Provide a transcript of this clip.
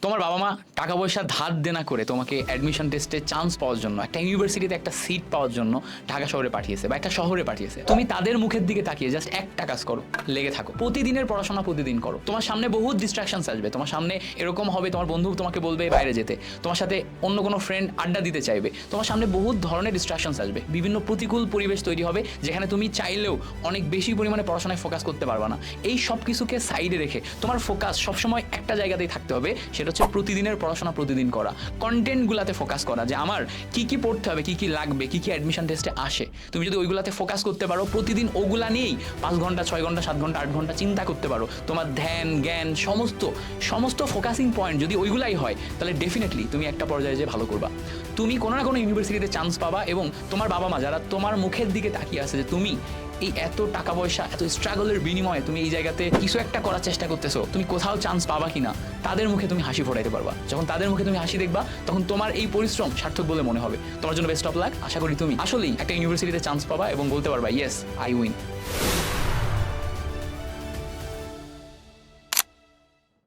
তোমার বাবা মা টাকা পয়সা ধার দেনা করে তোমাকে অ্যাডমিশন টেস্টে চান্স পাওয়ার জন্য, একটা ইউনিভার্সিটিতে একটা সিট পাওয়ার জন্য ঢাকা শহরে পাঠিয়েছে বা একটা শহরে পাঠিয়েছে। তুমি তাদের মুখের দিকে তাকিয়ে জাস্ট একটা কাজ করো, লেগে থাকো। প্রতিদিনের পড়াশোনা প্রতিদিন করো। তোমার সামনে বহুত ডিস্ট্রাকশনস আসবে, তোমার সামনে এরকম হবে তোমার বন্ধু তোমাকে বলবে বাইরে যেতে, তোমার সাথে অন্য কোনো ফ্রেন্ড আড্ডা দিতে চাইবে, তোমার সামনে বহুত ধরনের ডিস্ট্রাকশনস আসবে, বিভিন্ন প্রতিকূল পরিবেশ তৈরি হবে যেখানে তুমি চাইলেও অনেক বেশি পরিমাণে পড়াশোনায় ফোকাস করতে পারবে না। এই সব কিছুকে সাইডে রেখে তোমার ফোকাস সবসময় একটা জায়গাতেই থাকতে হবে, সেটা হচ্ছে প্রতিদিনের পড়াশোনা প্রতিদিন করা, কন্টেন্টগুলোতে ফোকাস করা, যে আমার কি কি পড়তে হবে, কি কি লাগবে, কি কি অ্যাডমিশন টেস্টে আসে। তুমি যদি ওইগুলাতে ফোকাস করতে পারো, প্রতিদিন ওগুলা নিয়েই 5 ঘন্টা 6 ঘন্টা 7 ঘন্টা 8 ঘন্টা চিন্তা করতে পারো, তোমার ধ্যান জ্ঞান সমস্ত ফোকাসিং পয়েন্ট যদি ওইগুলাই হয়, তাহলে ডেফিনেটলি তুমি একটা পর্যায়ে যে ভালো করবা। তুমি কোনো না কোনো ইউনিভার্সিটিতে চান্স পাবা এবং তোমার বাবা মা যারা তোমার মুখের দিকে তাকিয়ে আছে যে তুমি এই এত টাকা পয়সা এত স্ট্রাগলের বিনিময়ে তুমি এই জায়গাতে কিছু একটা করার চেষ্টা করতেছো, তুমি কোথাও চান্স পাবা কিনা, তাদের মুখে তুমি হাসি ফোটাইতে পারবা। যখন তাদের মুখে তুমি হাসি দেখবা, তখন তোমার এই পরিশ্রম সার্থক বলে মনে হবে। তোমার জন্য বেস্ট অফ লাক। আশা করি তুমি আসলেই একটা ইউনিভার্সিটিতে চান্স পাবা এবং বলতে পারবা ইয়েস আই উইন।